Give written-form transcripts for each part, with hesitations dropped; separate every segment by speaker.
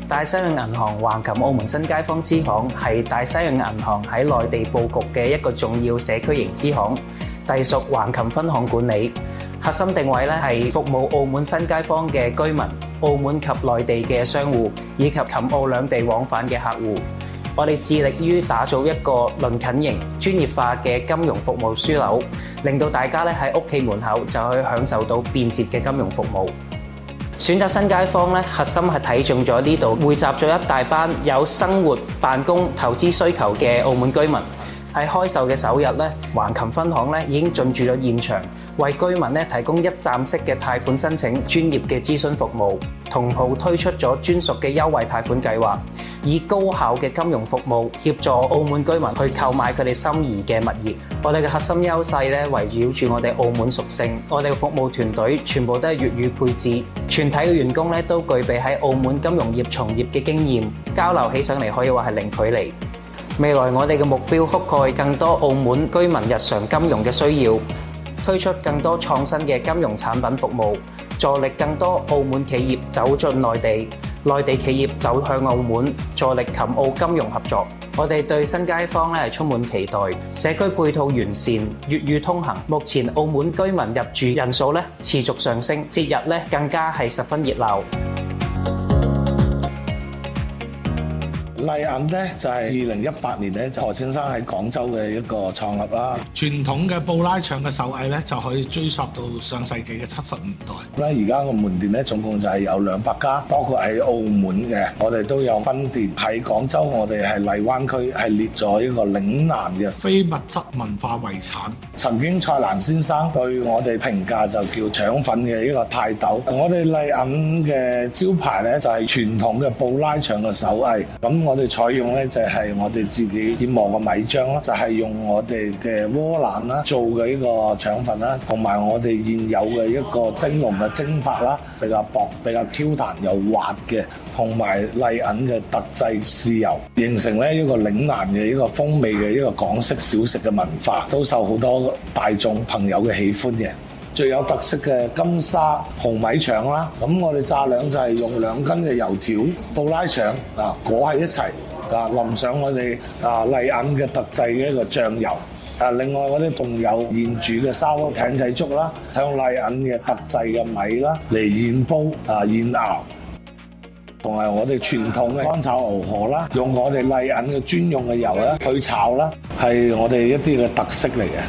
Speaker 1: 大西洋銀行橫琴澳門新街坊支行係大西洋銀行喺內地佈局嘅一個重要社區型支行，隸屬橫琴分行管理。核心定位咧係服務澳門新街坊嘅居民、澳門及內地嘅商戶，以及琴澳兩地往返嘅客戶。我哋致力於打造一個鄰近型、專業化嘅金融服務樞紐，令到大家咧喺屋企門口就可以享受到便捷嘅金融服務。選擇新街坊咧，核心係睇中咗呢度匯集咗一大班有生活、辦公、投資需求嘅澳門居民。喺開售嘅首日咧，橫琴分行咧已經進駐咗現場，為居民咧提供一站式嘅貸款申請專業嘅諮詢服務，同步推出咗專屬嘅優惠貸款計劃，以高效嘅金融服務協助澳門居民去購買佢哋心儀嘅物業。我哋嘅核心優勢咧圍繞住我哋澳門屬性，我哋嘅服務團隊全部都係粵語配置，全體嘅員工咧都具備喺澳門金融業從業嘅經驗，交流起上嚟可以話係零距離。未來我哋嘅目標覆蓋更多澳門居民日常金融嘅需要，推出更多創新嘅金融產品服務，助力更多澳門企業走進內地，內地企業走向澳門，助力琴澳金融合作。我哋對新街坊咧係充滿期待，社區配套完善，粵語通行。目前澳門居民入住人數咧持續上升，節日咧更加係十分熱鬧。
Speaker 2: 麗銀咧就係2018年咧，何先生喺廣州嘅一個創立啦。
Speaker 3: 傳統嘅布拉腸嘅手藝咧，就可以追溯到上世紀嘅70年代。
Speaker 2: 而家個門店咧總共就係有200家，包括喺澳門嘅，我哋都有分店。喺廣州，我哋係荔灣區係列咗一個嶺南嘅
Speaker 3: 非物質文化遺產。
Speaker 2: 曾經蔡瀾先生對我哋評價就叫腸粉嘅一個泰斗。我哋麗銀嘅招牌咧就係傳統嘅布拉腸嘅手藝。咁我哋採用咧就係我哋自己研磨嘅米漿啦，就係用我哋嘅窩蘭啦做嘅呢個腸粉啦，同埋我哋現有嘅一個蒸籠嘅蒸法啦，比較薄、比較 Q 彈又滑嘅，同埋麗銀嘅特製豉油，形成咧一個嶺南嘅一個風味嘅一個港式小食嘅文化，都受好多大眾朋友嘅喜歡嘅。最有特色嘅金沙紅米腸啦，咁我哋炸兩就係用2斤嘅油條、布拉腸啊裹喺一齊啊，淋上我哋麗銀嘅特製嘅一個醬油啊。另外我哋仲有現煮嘅沙鍋艇仔粥啦，向麗銀嘅特製嘅米啦嚟現煲現熬，同埋我哋傳統嘅乾炒牛河啦，用我哋麗銀嘅專用嘅油啦去炒啦，係我哋一啲嘅特色嚟嘅。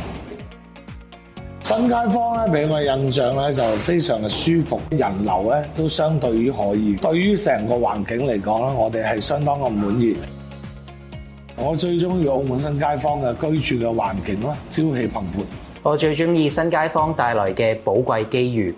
Speaker 2: 新街坊咧俾我印象咧就非常嘅舒服，人流咧都相對於可以。對於成個環境嚟講咧，我哋係相當嘅滿意。我最中意澳門新街坊嘅居住嘅環境啦，朝氣蓬勃。
Speaker 1: 我最中意新街坊帶來嘅寶貴機遇。